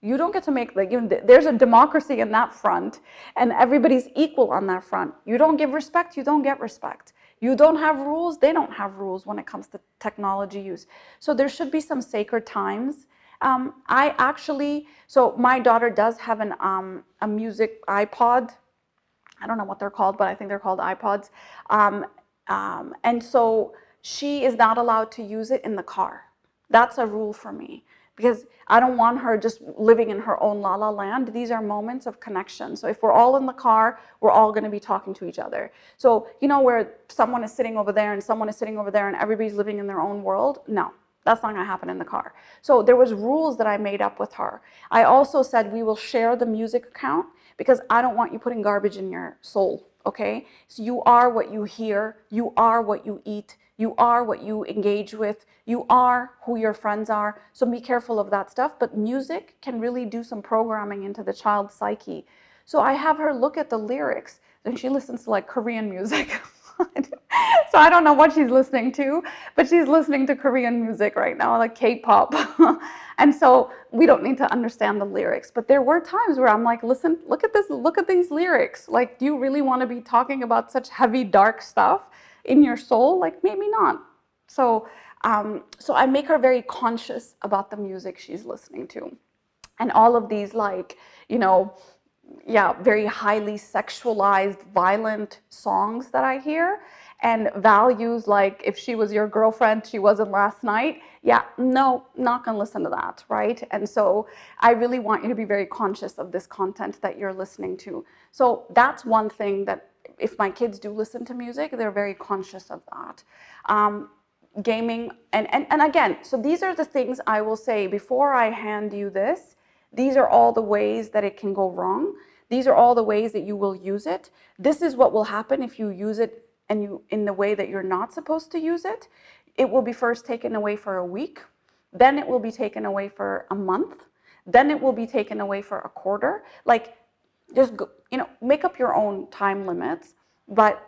You don't get to make, there's a democracy in that front, and everybody's equal on that front. You don't give respect, you don't get respect. You don't have rules, they don't have rules when it comes to technology use. So there should be some sacred times. So my daughter does have a music iPod. I don't know what they're called, but I think they're called iPods. And so she is not allowed to use it in the car. That's a rule for me, because I don't want her just living in her own la la land. These are moments of connection. So if we're all in the car, we're all going to be talking to each other. So, where someone is sitting over there and someone is sitting over there and everybody's living in their own world? No, That's not gonna happen in the car. So there was rules that I made up with her. I also said we will share the music account because I don't want you putting garbage in your soul, okay? So you are what you hear, you are what you eat, you are what you engage with, you are who your friends are. So be careful of that stuff, but music can really do some programming into the child's psyche. So I have her look at the lyrics, and she listens to like Korean music. So I don't know what she's listening to, but she's listening to Korean music right now, like K-pop. And so we don't need to understand the lyrics. But there were times where I'm like, listen, look at this, look at these lyrics. Like, do you really want to be talking about such heavy, dark stuff in your soul? Like, maybe not. So, so I make her very conscious about the music she's listening to. And all of these, like, you know, yeah, very highly sexualized, violent songs that I hear, and values like if she was your girlfriend, she wasn't last night. Yeah, no, not gonna listen to that, right? And so I really want you to be very conscious of this content that you're listening to. So that's one thing that if my kids do listen to music, they're very conscious of that. Gaming, and again, so these are the things I will say before I hand you this. These are all the ways that it can go wrong. These are all the ways that you will use it. This is what will happen if you use it and you in the way that you're not supposed to use it. It will be first taken away for a week, then it will be taken away for a month, then it will be taken away for a quarter. Like, just go, you know, make up your own time limits, but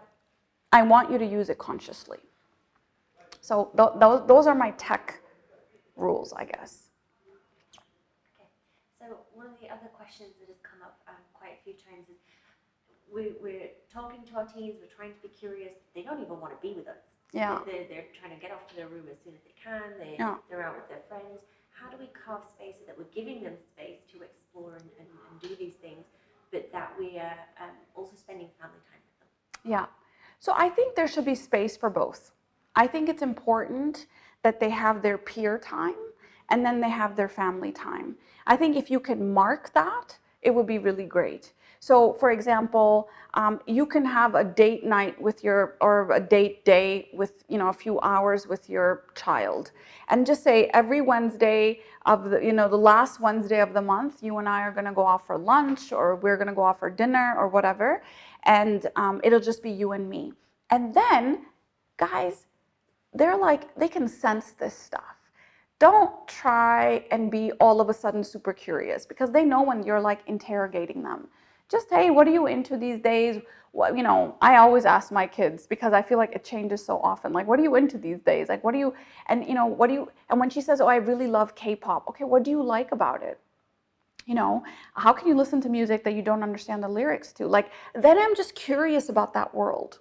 I want you to use it consciously. So those are my tech rules, I guess. So one of the other questions that has come up quite a few times is we're talking to our teens, we're trying to be curious, they don't even want to be with us. Yeah. They're trying to get off to their room as soon as they can, they're out with their friends. How do we carve space so that we're giving them space to explore and do these things, but that we are also spending family time with them? Yeah. So I think there should be space for both. I think it's important that they have their peer time and then they have their family time. I think if you can mark that, it would be really great. So for example, you can have a date night with your, or a date day with, you know, a few hours with your child, and just say every Wednesday of the, you know, the last Wednesday of the month, you and I are gonna go off for lunch, or we're gonna go off for dinner or whatever, and it'll just be you and me. And then, guys, they're like, they can sense this stuff. Don't try and be all of a sudden super curious, because they know when you're like interrogating them. Just, hey, what are you into these days? What, you know, I always ask my kids because I feel like it changes so often. Like, what are you into these days? Like, what do you, and you know, what do you, and when she says, oh, I really love K-pop. Okay, what do you like about it? You know, how can you listen to music that you don't understand the lyrics to? Like, then I'm just curious about that world.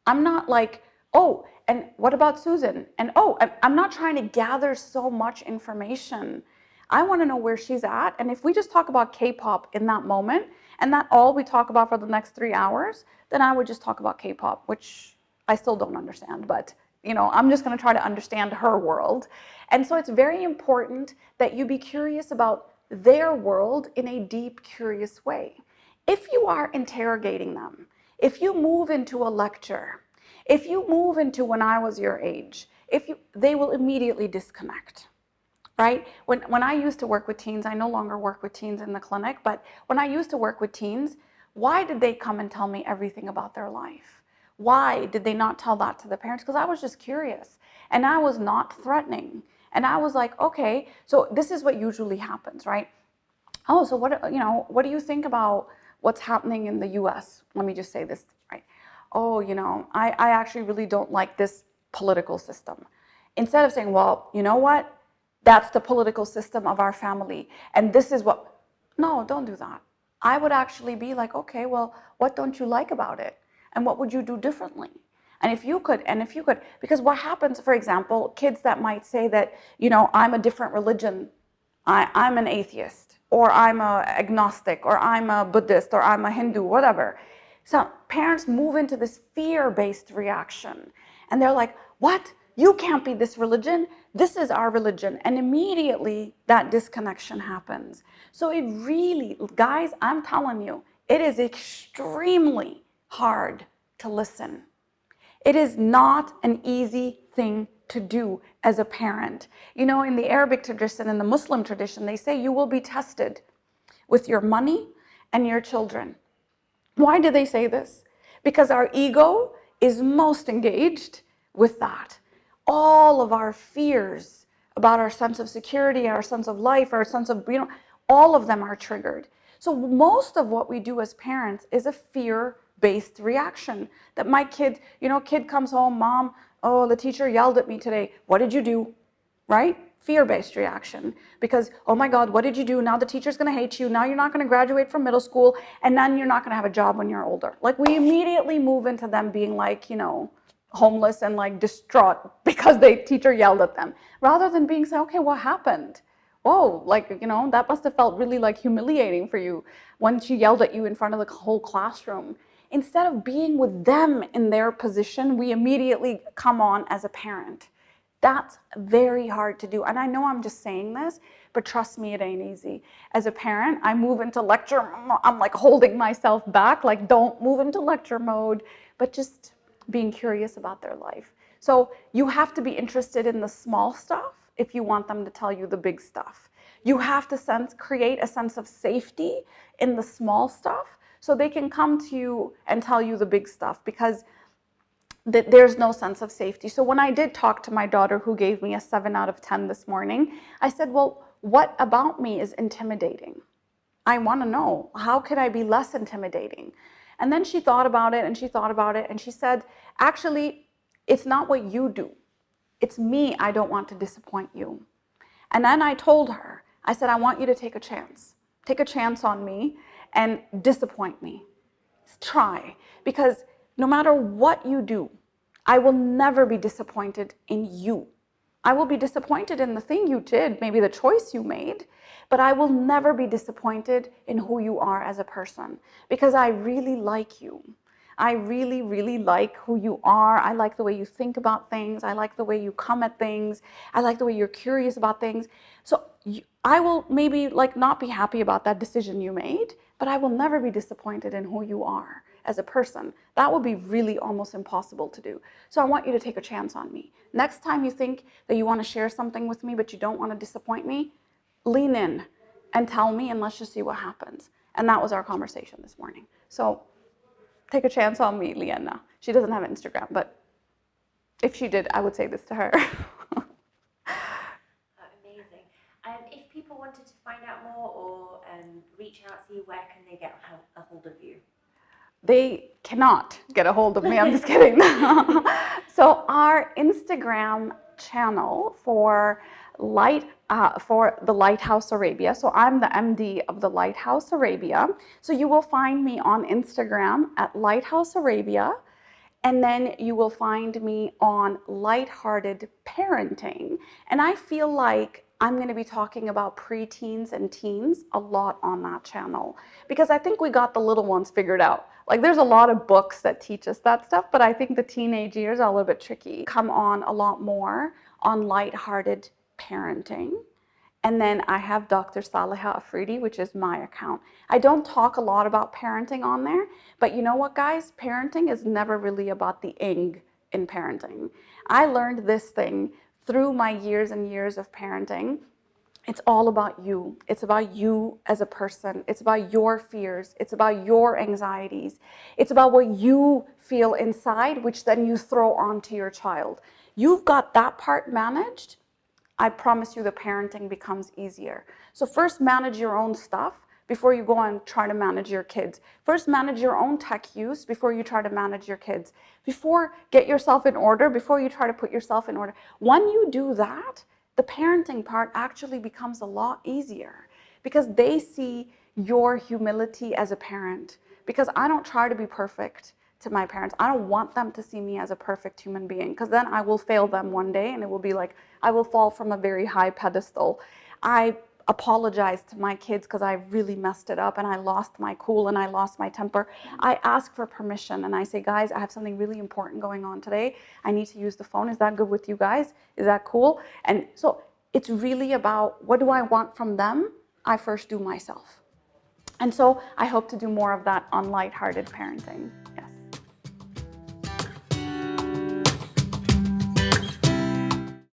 I'm not like, oh, and what about Susan? And oh, I'm not trying to gather so much information. I want to know where she's at. And if we just talk about K-pop in that moment, and that's all we talk about for the next 3 hours, then I would just talk about K-pop, which I still don't understand, but you know, I'm just going to try to understand her world. And so it's very important that you be curious about their world in a deep, curious way. If you are interrogating them, if you move into a lecture, if you move into when I was your age, they will immediately disconnect, right? When I used to work with teens, I no longer work with teens in the clinic, but when I used to work with teens, why did they come and tell me everything about their life? Why did they not tell that to the parents? Because I was just curious, and I was not threatening. And I was like, okay, so this is what usually happens, right? Oh, so what, you know, what do you think about what's happening in the US? Let me just say this, right? Oh, you know, I actually really don't like this political system. Instead of saying, well, you know what? That's the political system of our family, and this is what, no, don't do that. I would actually be like, okay, well, what don't you like about it? And what would you do differently? And if you could, because what happens, for example, kids that might say that, you know, I'm a different religion, I'm an atheist, or I'm a agnostic, or I'm a Buddhist, or I'm a Hindu, whatever. So parents move into this fear-based reaction, and they're like, what? You can't be this religion. This is our religion. And immediately that disconnection happens. So it really, guys, I'm telling you, it is extremely hard to listen. It is not an easy thing to do as a parent. You know, in the Arabic tradition, in the Muslim tradition, they say you will be tested with your money and your children. Why do they say this? Because our ego is most engaged with that. All of our fears about our sense of security, our sense of life, our sense of, all of them are triggered. So most of what we do as parents is a fear-based reaction. That my kid, kid comes home, mom, oh, the teacher yelled at me today. What did you do? Right? Fear-based reaction. Because, oh my God, what did you do? Now the teacher's going to hate you. Now you're not going to graduate from middle school. And then you're not going to have a job when you're older. Like, we immediately move into them being like, homeless and like distraught because the teacher yelled at them. Rather than being say, okay, what happened? Whoa, like, that must have felt really like humiliating for you when she yelled at you in front of the whole classroom. Instead of being with them in their position, we immediately come on as a parent. That's very hard to do. And I know I'm just saying this, but trust me, it ain't easy. As a parent, I move into lecture, I'm like holding myself back, like don't move into lecture mode, but just being curious about their life. So you have to be interested in the small stuff if you want them to tell you the big stuff. You have to create a sense of safety in the small stuff so they can come to you and tell you the big stuff, because there's no sense of safety. So when I did talk to my daughter, who gave me a 7 out of 10 this morning, I said, well, what about me is intimidating? I want to know, how could I be less intimidating? And then she thought about it and she thought about it and she said, actually, it's not what you do. It's me. I don't want to disappoint you. And then I told her, I said, I want you to take a chance. Take a chance on me and disappoint me. Try. Because no matter what you do, I will never be disappointed in you. I will be disappointed in the thing you did, maybe the choice you made, but I will never be disappointed in who you are as a person, because I really like you. I really, really like who you are. I like the way you think about things. I like the way you come at things. I like the way you're curious about things. So I will maybe not be happy about that decision you made, but I will never be disappointed in who you are as a person. That would be really almost impossible to do. So I want you to take a chance on me. Next time you think that you want to share something with me, but you don't want to disappoint me, lean in and tell me, and let's just see what happens. And that was our conversation this morning. So take a chance on me, Liana. She doesn't have Instagram, but if she did, I would say this to her. Amazing. If people wanted to find out more or reach out to you, where can they get a hold of you? They cannot get a hold of me. I'm just kidding. So our Instagram channel for the Lighthouse Arabia. So I'm the MD of the Lighthouse Arabia. So you will find me on Instagram at Lighthouse Arabia. And then you will find me on Lighthearted Parenting. And I feel like I'm going to be talking about preteens and teens a lot on that channel, because I think we got the little ones figured out. Like, there's a lot of books that teach us that stuff, but I think the teenage years are a little bit tricky. Come on a lot more on Lighthearted Parenting. And then I have Dr. Saliha Afridi, which is my account. I don't talk a lot about parenting on there, but you know what, guys? Parenting is never really about the ing in parenting. I learned this thing through my years and years of parenting. It's all about you. It's about you as a person. It's about your fears. It's about your anxieties. It's about what you feel inside, which then you throw onto your child. You've got that part managed, I promise you the parenting becomes easier. So first manage your own stuff before you go and try to manage your kids. First manage your own tech use before you try to manage your kids. Get yourself in order before you try to put yourself in order. When you do that, the parenting part actually becomes a lot easier, because they see your humility as a parent. Because I don't try to be perfect to my parents. I don't want them to see me as a perfect human being, because then I will fail them one day and it will be like I will fall from a very high pedestal. I apologize to my kids because I really messed it up and I lost my cool and I lost my temper. I ask for permission and I say, guys, I have something really important going on today. I need to use the phone. Is that good with you guys? Is that cool? And so it's really about, what do I want from them? I first do myself. And so I hope to do more of that on Lighthearted Parenting. Yeah.